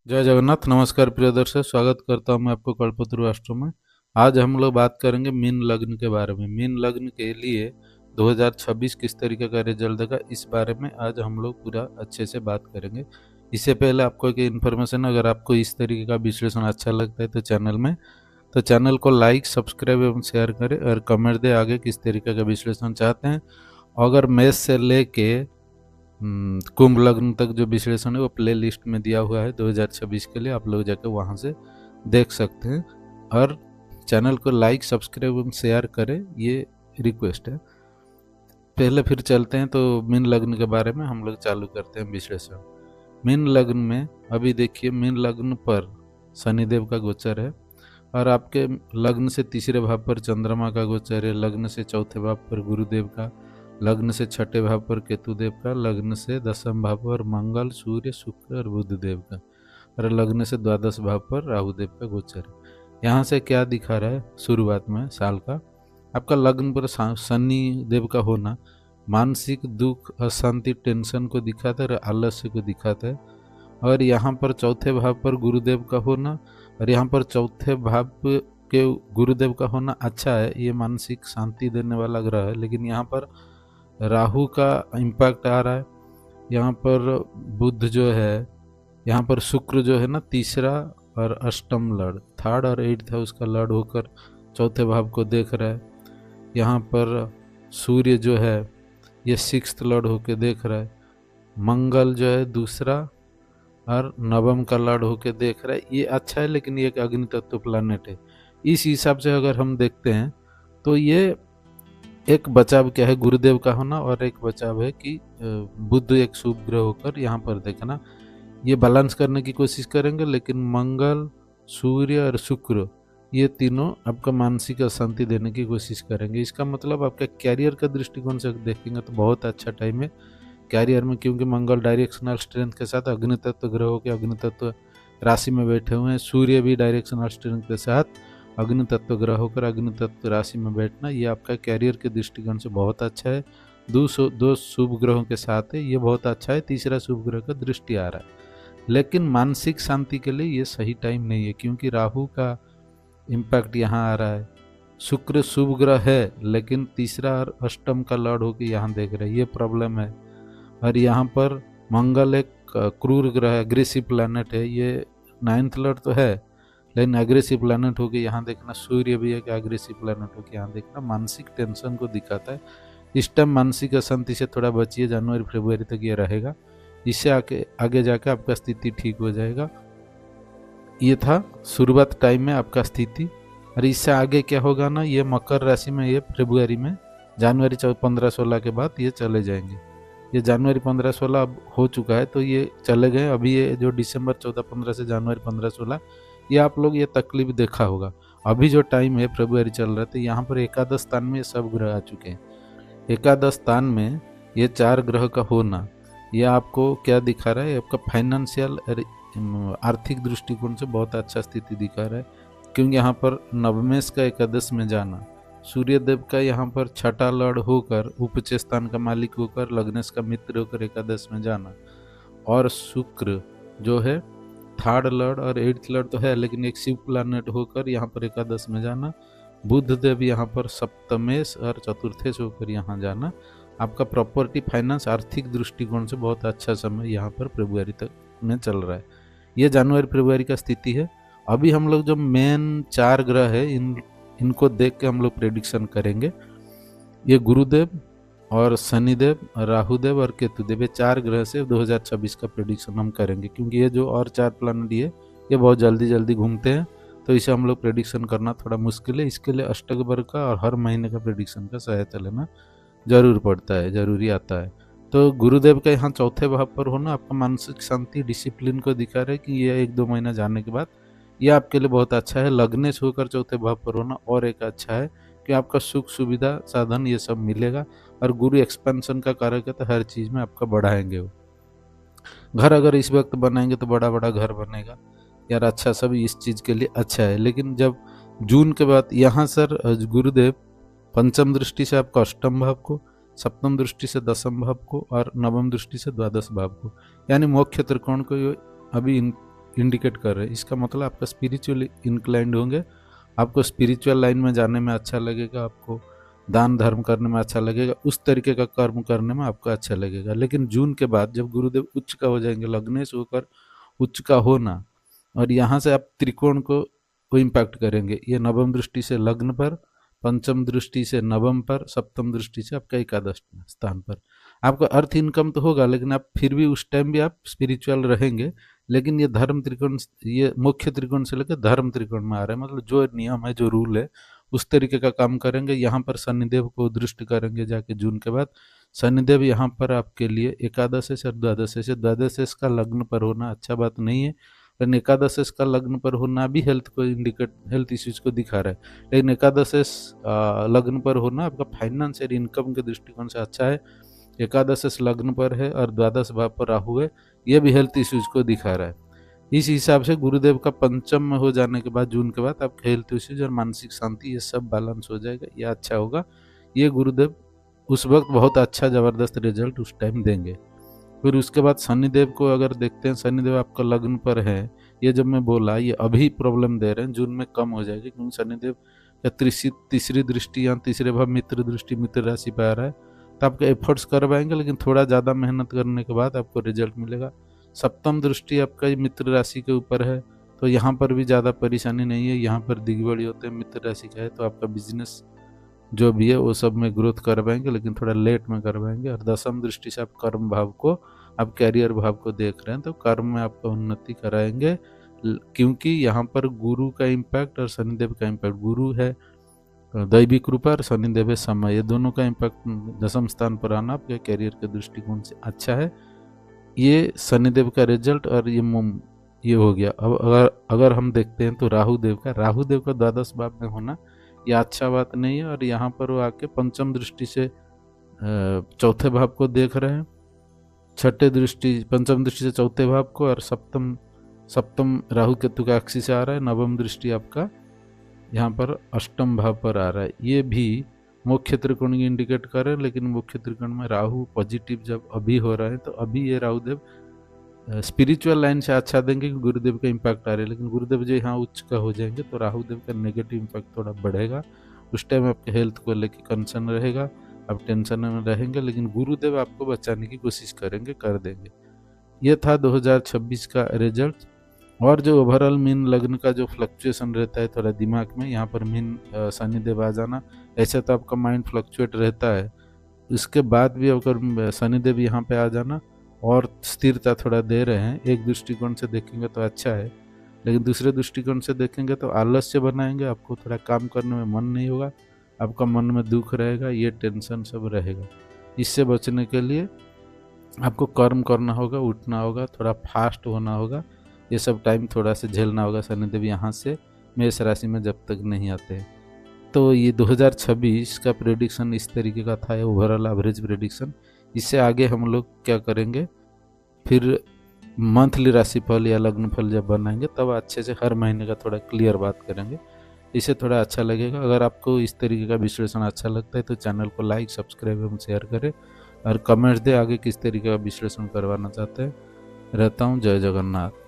जय जगन्नाथ। नमस्कार प्रिय दर्शक, स्वागत करता हूं मैं आपको कल्पतरु आश्रम में। आज हम लोग बात करेंगे मीन लग्न के बारे में। मीन लग्न के लिए 2026 किस तरीके का रिजल्ट देगा, इस बारे में आज हम लोग पूरा अच्छे से बात करेंगे। इससे पहले आपको एक इन्फॉर्मेशन, अगर आपको इस तरीके का विश्लेषण अच्छा लगता है तो चैनल को लाइक, सब्सक्राइब एवं शेयर करें और कमेंट दें आगे किस तरीके का विश्लेषण चाहते हैं। अगर मेष से लेके कुंभ लग्न तक जो विश्लेषण है वो प्ले लिस्ट में दिया हुआ है 2026 के लिए, आप लोग जाकर वहाँ से देख सकते हैं। और चैनल को लाइक, सब्सक्राइब एवं शेयर करें, ये रिक्वेस्ट है। पहले फिर चलते हैं तो मीन लग्न के बारे में हम लोग चालू करते हैं विश्लेषण। मीन लग्न में अभी देखिए, मीन लग्न पर शनिदेव का गोचर है और आपके लग्न से तीसरे भाव पर चंद्रमा का गोचर है, लग्न से चौथे भाव पर गुरुदेव का, लग्न से छठे भाव पर केतुदेव का, लग्न से दसम भाव पर मंगल, सूर्य, शुक्र और बुध देव का, और लग्न से द्वादश भाव पर राहु देव का गोचर है। यहाँ से क्या दिखा रहा है शुरुआत में साल का, आपका लग्न पर शनि देव का होना मानसिक दुख, अशांति, टेंशन को दिखाता है और आलस्य को दिखाता है। और यहाँ पर चौथे भाव पर गुरुदेव का होना, और यहाँ पर चौथे भाव के गुरुदेव का होना अच्छा है, ये मानसिक शांति देने वाला ग्रह है। लेकिन यहाँ पर राहु का इम्पैक्ट आ रहा है, यहाँ पर बुध जो है, यहाँ पर शुक्र जो है ना, तीसरा और अष्टम लॉर्ड, थर्ड और एट्थ है उसका लॉर्ड होकर चौथे भाव को देख रहा है। यहाँ पर सूर्य जो है ये सिक्स्थ लॉर्ड होकर देख रहा है। मंगल जो है दूसरा और नवम का लॉर्ड होकर देख रहा है, ये अच्छा है। लेकिन ये एक अग्नि तत्व प्लैनेट है, इस हिसाब से अगर हम देखते हैं तो ये एक बचाव क्या है, गुरुदेव का होना, और एक बचाव है कि बुध एक शुभ ग्रह होकर यहाँ पर देखना, ये बैलेंस करने की कोशिश करेंगे। लेकिन मंगल, सूर्य और शुक्र ये तीनों आपका मानसिक अशांति देने की कोशिश करेंगे। इसका मतलब आपका कैरियर का दृष्टिकोण से देखेंगे तो बहुत अच्छा टाइम है कैरियर में, क्योंकि मंगल डायरेक्शनल स्ट्रेंथ के साथ अग्नि तत्व ग्रहों के अग्नि तत्व राशि में बैठे हुए हैं। सूर्य भी डायरेक्शनल स्ट्रेंथ के साथ अग्नि तत्व ग्रह होकर अग्नि तत्व राशि में बैठना, ये आपका कैरियर के दृष्टिकोण से बहुत अच्छा है। दो शुभ ग्रहों के साथ है, ये बहुत अच्छा है। तीसरा शुभ ग्रह का दृष्टि आ रहा है, लेकिन मानसिक शांति के लिए ये सही टाइम नहीं है, क्योंकि राहु का इम्पैक्ट यहाँ आ रहा है। शुक्र शुभ ग्रह है लेकिन तीसरा और अष्टम का लॉर्ड होकर यहाँ देख रहे हैं, ये प्रॉब्लम है। और यहाँ पर मंगल एक क्रूर ग्रह है, अग्रेसिव प्लैनेट है, ये नाइन्थ लॉर्ड तो है लेकिन अग्रेसिव प्लैनेट होकर यहाँ देखना। सूर्य भी एक अग्रेसिव प्लैनेट होकर यहाँ देखना, मानसिक टेंशन को दिखाता है। इस टाइम मानसिक अशांति से थोड़ा बचिए, जनवरी फरवरी तक ये रहेगा, इससे आगे जाकर आपका स्थिति ठीक हो जाएगा। ये था शुरुआत टाइम में आपका स्थिति। और इससे आगे क्या होगा ना, ये मकर राशि में ये फरवरी में, जनवरी 15-16 के बाद ये चले जाएंगे। ये जनवरी 15-16 अब हो चुका है तो ये चले गए। अभी ये जो दिसंबर 14-15 से जनवरी 15-16, ये आप लोग ये तकलीफ देखा होगा। अभी जो टाइम है फरवरी चल रहा था, यहाँ पर एकादश स्थान में सब ग्रह आ चुके हैं। एकादश स्थान में ये 4 ग्रह का होना, ये आपको क्या दिखा रहा है, आपका फाइनेंशियल आर्थिक दृष्टिकोण से बहुत अच्छा स्थिति दिखा रहा है। क्योंकि यहाँ पर नवमेश का एकादश में जाना, सूर्य देव का यहाँ पर छठा लॉर्ड होकर उपच स्थान का मालिक होकर लग्नेश का मित्र होकर एकादश में जाना, और शुक्र जो है थर्ड लॉर्ड और एट्थ लॉर्ड तो है लेकिन एक शिव प्लैनेट होकर यहाँ पर एकादश में जाना, बुध देव यहाँ पर सप्तमेश और चतुर्थेश होकर यहाँ जाना, आपका प्रॉपर्टी, फाइनेंस, आर्थिक दृष्टिकोण से बहुत अच्छा समय यहाँ पर फरवरी तक में चल रहा है। ये जनवरी फरवरी का स्थिति है। अभी हम लोग जो मेन 4 ग्रह है इनको देख के हम लोग प्रेडिक्शन करेंगे। ये गुरुदेव और शनिदेव, राहुदेव और केतुदेव, ये 4 ग्रह से 2026 का प्रेडिक्शन हम करेंगे। क्योंकि ये जो और 4 प्लैनेट ये बहुत जल्दी जल्दी घूमते हैं, तो इसे हम लोग प्रेडिक्शन करना थोड़ा मुश्किल है। इसके लिए अष्टक का और हर महीने का प्रेडिक्शन का सहायता लेना जरूर पड़ता है, जरूरी आता है। तो गुरुदेव का यहाँ चौथे भाव पर होना आपका मानसिक शांति, डिसिप्लिन को दिखा रहा है कि ये 1-2 महीना जाने के बाद ये आपके लिए बहुत अच्छा है। लग्नेश होकर चौथे भाव पर होना और एक अच्छा है कि आपका सुख सुविधा साधन ये सब मिलेगा। और गुरु एक्सपेंशन का कारक है, तो हर चीज़ में आपका बढ़ाएंगे वो। घर अगर इस वक्त बनाएंगे तो बड़ा बड़ा घर बनेगा यार, अच्छा, सब इस चीज़ के लिए अच्छा है। लेकिन जब जून के बाद यहाँ सर गुरुदेव पंचम दृष्टि से आपका अष्टम भाव को, सप्तम दृष्टि से दसम भाव को और नवम दृष्टि से द्वादश भाव को, यानी मुख्य त्रिकोण को अभी इंडिकेट कर रहे हैं। इसका मतलब आपका स्पिरिचुअली इंक्लाइंड होंगे, आपको स्पिरिचुअल लाइन में जाने में अच्छा लगेगा, आपको दान धर्म करने में अच्छा लगेगा, उस तरीके का कर्म करने में आपको अच्छा लगेगा। लेकिन जून के बाद जब गुरुदेव उच्च का हो जाएंगे, लग्नेश होकर उच्च का होना, और यहाँ से आप त्रिकोण को इम्पैक्ट करेंगे। ये नवम दृष्टि से लग्न पर, पंचम दृष्टि से नवम पर, सप्तम दृष्टि से आपका एकादश स्थान पर। आपका अर्थ इनकम तो होगा, लेकिन आप फिर भी उस टाइम भी आप स्पिरिचुअल रहेंगे। लेकिन ये धर्म त्रिकोण, ये मुख्य त्रिकोण से लेकर धर्म त्रिकोण में आ रहा है, मतलब जो नियम है, जो रूल है, उस तरीके का काम करेंगे। यहाँ पर शनिदेव को दृष्टि करेंगे जाके जून के बाद। शनिदेव यहाँ पर आपके लिए एकादश से द्वादश से, द्वादश का लग्न पर होना अच्छा बात नहीं है, लेकिन एकादश का लग्न पर होना भी हेल्थ को इंडिकेट, हेल्थ इश्यूज को दिखा रहा है। लेकिन एकादश लग्न पर होना आपका फाइनेंस और इनकम के दृष्टिकोण से अच्छा है। एकादश लग्न पर है और द्वादश भाव पर राहु है, यह भी हेल्थ इश्यूज को दिखा रहा है। इस हिसाब से गुरुदेव का पंचम में हो जाने के बाद, जून के बाद, आपके हेल्थ इश्यूज और मानसिक शांति ये सब बैलेंस हो जाएगा, ये अच्छा होगा। ये गुरुदेव उस वक्त बहुत अच्छा ज़बरदस्त रिजल्ट उस टाइम देंगे। फिर उसके बाद शनिदेव को अगर देखते हैं, शनिदेव आपका लग्न पर है। ये जब मैं बोला ये अभी प्रॉब्लम दे रहे हैं, जून में कम हो जाएगी, क्योंकि शनिदेव का तीसरी दृष्टि या तीसरे भाव मित्र दृष्टि मित्र राशि पर आ रहा है। तो आपके एफर्ट्स कर पाएंगे, लेकिन थोड़ा ज़्यादा मेहनत करने के बाद आपको रिजल्ट मिलेगा। सप्तम दृष्टि आपका मित्र राशि के ऊपर है, तो यहाँ पर भी ज़्यादा परेशानी नहीं है। यहाँ पर दिग्बड़ी होते हैं, मित्र राशि का है, तो आपका बिजनेस जो भी है वो सब में ग्रोथ कर पाएंगे, लेकिन थोड़ा लेट में कर पाएंगे। और दसम दृष्टि से आप कर्म भाव को, आप कैरियर भाव को देख रहे हैं, तो कर्म में आपको उन्नति कराएंगे, क्योंकि यहाँ पर गुरु का इम्पैक्ट और शनिदेव का इम्पैक्ट। गुरु है दैवी कृपा और शनिदेव है समय, ये दोनों का इम्पैक्ट दसम स्थान पर आना आपके कैरियर के दृष्टिकोण से अच्छा है। ये शनिदेव का रिजल्ट। और ये हो गया। अब अगर हम देखते हैं तो राहु देव का द्वादश भाव में होना ये अच्छा बात नहीं है। और यहाँ पर वो आके पंचम दृष्टि से चौथे भाव को देख रहे हैं, पंचम दृष्टि से चौथे भाव को, और सप्तम राहु केतु का एक्सिस से आ रहा है। नवम दृष्टि आपका यहाँ पर अष्टम भाव पर आ रहा है। ये भी मुख्य त्रिकोण की इंडिकेट कर रहे हैं, लेकिन मुख्य त्रिकोण में राहु पॉजिटिव जब अभी हो रहा है, तो अभी ये राहुदेव स्पिरिचुअल लाइन से अच्छा देंगे कि गुरुदेव का इम्पैक्ट आ रहा है। लेकिन गुरुदेव जो यहाँ उच्च का हो जाएंगे तो राहुदेव का नेगेटिव इम्पैक्ट थोड़ा बढ़ेगा। उस टाइम आपके हेल्थ को लेकर कंसर्न रहेगा, आप टेंशन में रहेंगे, लेकिन गुरुदेव आपको बचाने की कोशिश करेंगे, कर देंगे। ये था 2026 का रिजल्ट। और जो ओवरऑल मीन लग्न का जो फ्लक्चुएशन रहता है थोड़ा दिमाग में, यहाँ पर मीन शनिदेव आ जाना, ऐसे तो आपका माइंड फ्लक्चुएट रहता है। इसके बाद भी अगर शनिदेव यहाँ पे आ जाना और स्थिरता थोड़ा दे रहे हैं, एक दृष्टिकोण से देखेंगे तो अच्छा है, लेकिन दूसरे दृष्टिकोण से देखेंगे तो आलस्य बनाएंगे, आपको थोड़ा काम करने में मन नहीं होगा, आपका मन में दुख रहेगा, ये टेंशन सब रहेगा। इससे बचने के लिए आपको कर्म करना होगा, उठना होगा, थोड़ा फास्ट होना होगा, ये सब टाइम थोड़ा सा झेलना होगा। शनिदेव यहाँ से मेष राशि में जब तक नहीं आते हैं। तो ये 2026 का प्रेडिक्शन इस तरीके का था, ओवरऑल एवरेज प्रेडिक्शन। इससे आगे हम लोग क्या करेंगे, फिर मंथली राशिफल या लग्नफल जब बनाएंगे तब अच्छे से हर महीने का थोड़ा क्लियर बात करेंगे, इससे थोड़ा अच्छा लगेगा। अगर आपको इस तरीके का विश्लेषण अच्छा लगता है तो चैनल को लाइक, सब्सक्राइब एवं शेयर करें, और कमेंट्स दे आगे किस तरीके का विश्लेषण करवाना चाहते हैं। रहता हूँ। जय जगन्नाथ।